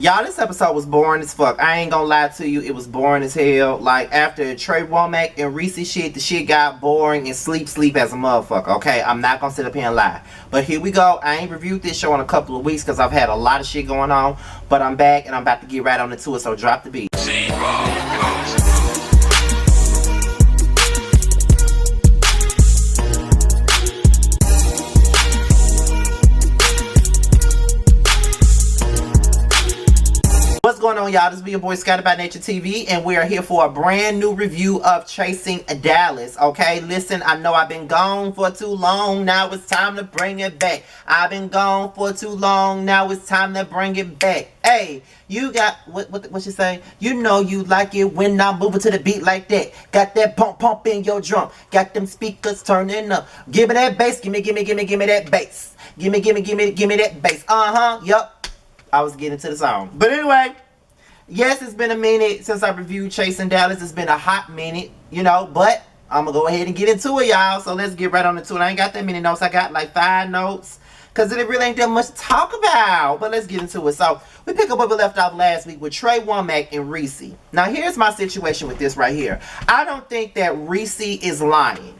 Y'all, this episode was boring as fuck. I ain't gonna lie to you, it was boring as hell. Like, after Trey Womack and Reese shit, the shit got boring and sleep as a motherfucker, okay? I'm not gonna sit up here and lie. But here we go. I ain't reviewed this show in a couple of weeks because I've had a lot of shit going on. But I'm back and I'm about to get right on into it, so drop the beat. What's going on, y'all? This is your boy Scotty by Nature TV, and we are here for a brand new review of Chasing Dallas. Okay, listen, I know I've been gone for too long. Now it's time to bring it back. I've been gone for too long. Now it's time to bring it back. Hey, you got what you say? You know you like it when I'm moving to the beat like that. Got that pump in your drum. Got them speakers turning up. Give me that bass. Give me that bass. Give me that bass. Yup. I was getting to the song. But anyway, yes, it's been a minute since I reviewed Chasing Dallas. It's been a hot minute, you know, but I'm going to go ahead and get into it, y'all. So let's get right on into it. I ain't got that many notes. I got like 5 notes because it really ain't that much to talk about. But let's get into it. So we pick up where we left off last week with Trey Womack and Reese. Now, here's my situation with this right here. I don't think that Reese is lying.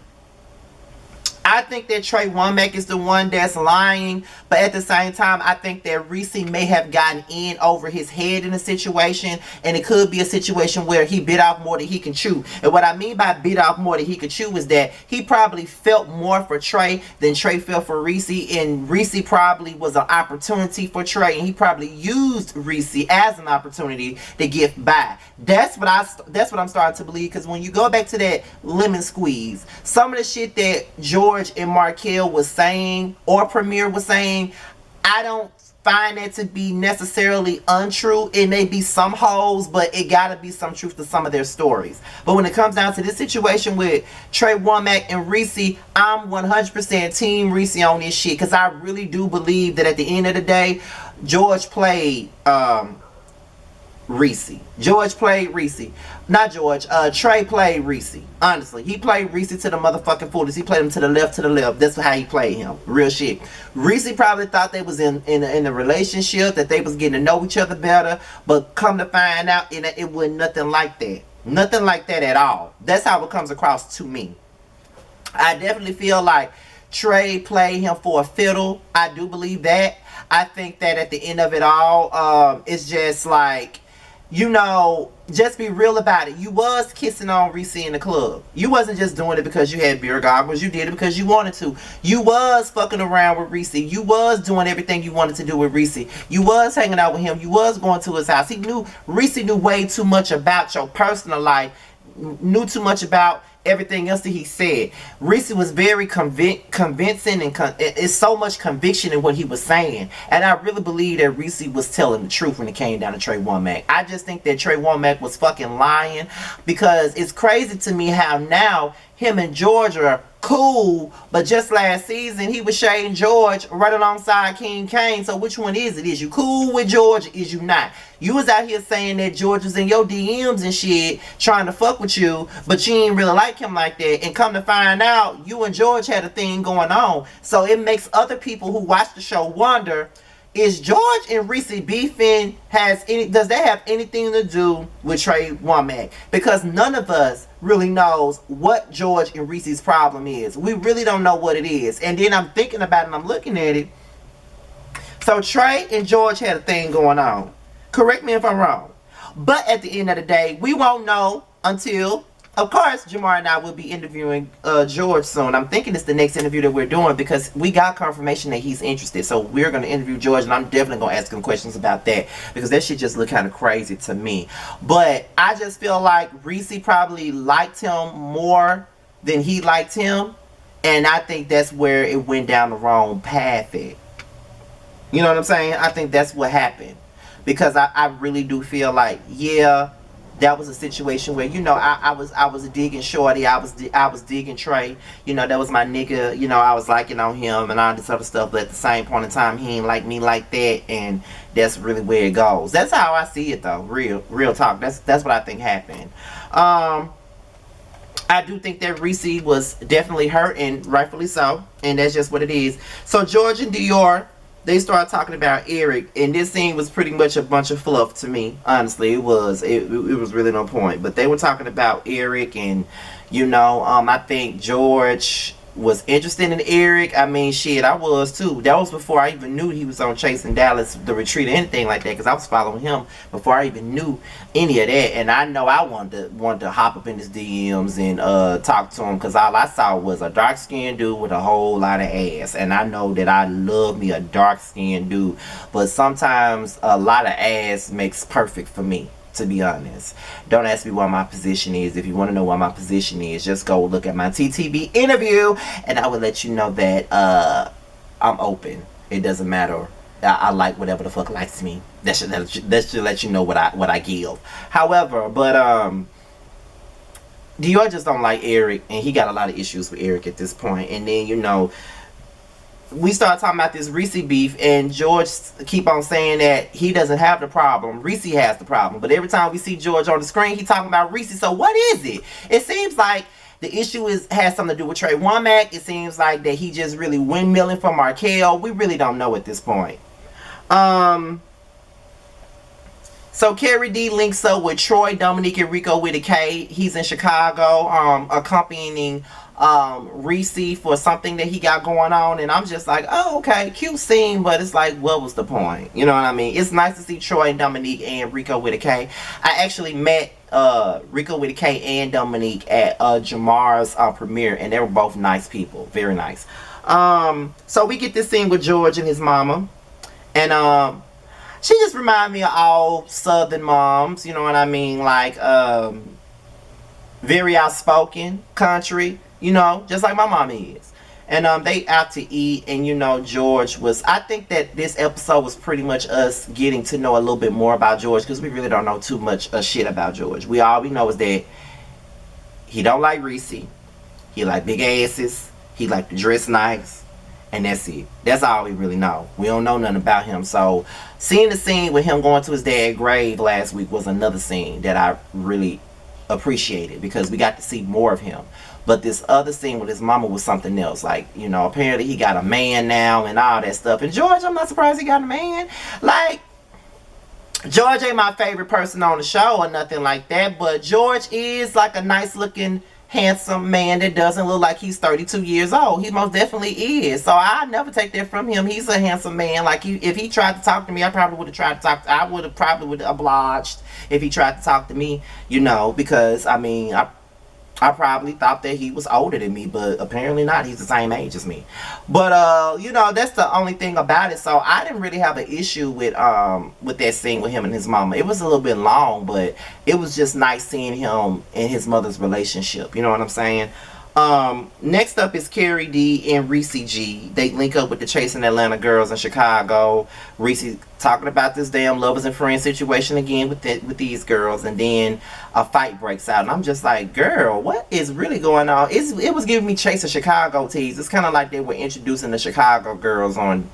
I think that Trey Womack is the one that's lying, but at the same time, I think that Reese may have gotten in over his head in a situation, and it could be a situation where he bit off more than he can chew. And what I mean by bit off more than he could chew is that he probably felt more for Trey than Trey felt for Reese, and Reese probably was an opportunity for Trey, and he probably used Reese as an opportunity to get by. That's what I'm starting to believe, because when you go back to that lemon squeeze, some of the shit that George and Markel was saying, or Premier was saying, I don't find that to be necessarily untrue. It may be some holes, but it gotta be some truth to some of their stories. But when it comes down to this situation with Trey Womack and Reese, I'm 100% team Reese on this shit, because I really do believe that at the end of the day, George played Reese. George played Reese. Not George. Trey played Reese. Honestly, he played Reese to the motherfucking fullest. He played him to the left, That's how he played him. Real shit. Reese probably thought they was in a relationship, that they was getting to know each other better, but come to find out, it wasn't nothing like that. Nothing like that at all. That's how it comes across to me. I definitely feel like Trey played him for a fiddle. I do believe that. I think that at the end of it all, it's just like, you know, just be real about it. You was kissing on Reese in the club. You wasn't just doing it because you had beer goggles. You did it because you wanted to. You was fucking around with Reese. You was doing everything you wanted to do with Reese. You was hanging out with him. You was going to his house. Reese knew way too much about your personal life. Knew too much about everything else that he said. Reese was very convincing, and it's so much conviction in what he was saying. And I really believe that Reese was telling the truth when it came down to Trey Womack. I just think that Trey Womack was fucking lying, because it's crazy to me how now him and George are cool, but just last season he was shading George right alongside King Kane. So which one is it? Is you cool with George, or is you not? You was out here saying that George was in your DMs and shit trying to fuck with you, but you ain't really like him like that, and come to find out you and George had a thing going on. So it makes other people who watch the show wonder, is George and Reese beefing? Does that have anything to do with Trey Womack? Because none of us really knows what George and Reese's problem is. We really don't know what it is. And then I'm thinking about it and I'm looking at it. So Trey and George had a thing going on. Correct me if I'm wrong. But at the end of the day, we won't know until, of course, Jamar and I will be interviewing George soon. I'm thinking it's the next interview that we're doing, because we got confirmation that he's interested. So we're going to interview George, and I'm definitely going to ask him questions about that, because that shit just look kind of crazy to me. But I just feel like Reese probably liked him more than he liked him, and I think that's where it went down the wrong path at. You know what I'm saying? I think that's what happened, because I really do feel like, yeah, that was a situation where, you know, I was digging Shorty, I was digging Trey, you know, that was my nigga, you know, I was liking on him and all this other stuff, but at the same point in time, he ain't like me like that, and that's really where it goes. That's how I see it, though. Real talk. That's what I think happened. I do think that Reese was definitely hurt, and rightfully so, and that's just what it is. So George and Dior they started talking about Eric, and this scene was pretty much a bunch of fluff to me. Honestly, it was. It was really no point. But they were talking about Eric, and I think George was interested in Eric. I mean, shit, I was too. That was before I even knew he was on Chasing Dallas, The Retreat, or anything like that, because I was following him before I even knew any of that. And I know I wanted to hop up in his DMs and talk to him, because all I saw was a dark skinned dude with a whole lot of ass. And I know that I love me a dark skinned dude, but sometimes a lot of ass makes perfect for me, to be honest. Don't ask me what my position is. If you want to know what my position is, just go look at my TTB interview, and I will let you know that I'm open. It doesn't matter. I like whatever the fuck likes me. That should let you know what I give. However, but Dior just don't like Eric, and he got a lot of issues with Eric at this point. And then we start talking about this Reese beef, and George keep on saying that he doesn't have the problem. Reese has the problem. But every time we see George on the screen, he talking about Reese. So what is it? It seems like the issue has something to do with Trey Womack. It seems like that he just really windmilling for Markel. We really don't know at this point. So Carrie D links up with Troy, Dominique, and Rico with a K. He's in Chicago, accompanying Reese for something that he got going on, and I'm just like, oh, okay, cute scene, but it's like, what was the point? You know what I mean? It's nice to see Troy, Dominique, and Rico with a K. I actually met Rico with a K and Dominique at Jamar's premiere, and they were both nice people, very nice. So we get this scene with George and his mama, and she just reminded me of all Southern moms, you know what I mean? Like, very outspoken, country, just like my mom is. And they out to eat, and George was, I think that this episode was pretty much us getting to know a little bit more about George, because we really don't know too much shit about George. All we know is that he don't like Reese, he like big asses, he like to dress nice, and that's it. That's all we really know. We don't know nothing about him. So seeing the scene with him going to his dad's grave last week was another scene that I really appreciated, because we got to see more of him. But this other scene with his mama was something else. Like, apparently he got a man now and all that stuff. And George, I'm not surprised he got a man. Like, George ain't my favorite person on the show or nothing like that, but George is like a nice looking, handsome man that doesn't look like he's 32 years old. He most definitely is. So I never take that from him. He's a handsome man. Like, if he tried to talk to me, I probably would have tried to talk. I would have probably obliged if he tried to talk to me, because I mean, I probably thought that he was older than me, but apparently not. He's the same age as me. But that's the only thing about it. So I didn't really have an issue with that scene with him and his mama. It was a little bit long, but it was just nice seeing him and his mother's relationship. You know what I'm saying? Next up is Carrie D and Reese G. They link up with the Chasing Atlanta girls in Chicago. Reese talking about this damn lovers and friends situation again with these girls, and then a fight breaks out, and I'm just like, girl, what is really going on? It was giving me Chasing Chicago tease. It's kind of like they were introducing the Chicago girls on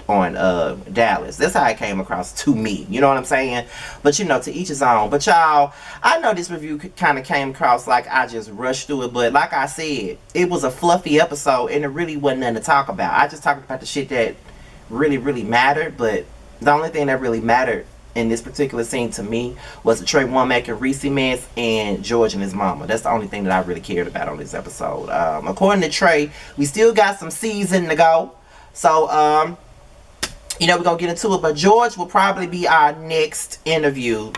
Dallas. That's how it came across to me. You know what I'm saying? But to each his own. But y'all, I know this review kind of came across like I just rushed through it, but like I said, it was a fluffy episode, and it really wasn't nothing to talk about. I just talked about the shit that really, really mattered, but the only thing that really mattered in this particular scene to me was the Trey Womack and Reese mess, and George and his mama. That's the only thing that I really cared about on this episode. According to Trey, we still got some season to go. So, we're going to get into it. But George will probably be our next interview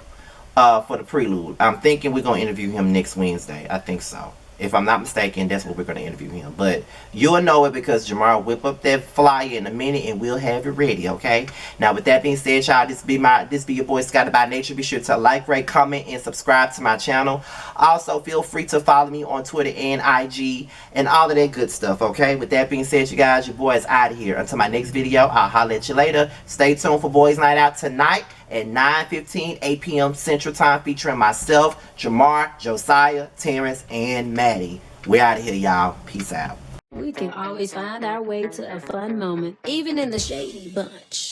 for the prelude. I'm thinking we're going to interview him next Wednesday. I think so. If I'm not mistaken, that's what we're going to interview him. But you'll know it because Jamar will whip up that flyer in a minute and we'll have it ready, okay? Now, with that being said, y'all, this be your boy, Scotty by Nature. Be sure to like, rate, comment, and subscribe to my channel. Also, feel free to follow me on Twitter and IG and all of that good stuff, okay? With that being said, you guys, your boy is out of here. Until my next video, I'll holler at you later. Stay tuned for Boys Night Out tonight at 9:15, 8 p.m. Central Time, featuring myself, Jamar, Josiah, Terrence, and Maddie. We're out of here, y'all. Peace out. We can always find our way to a fun moment, even in the shady bunch.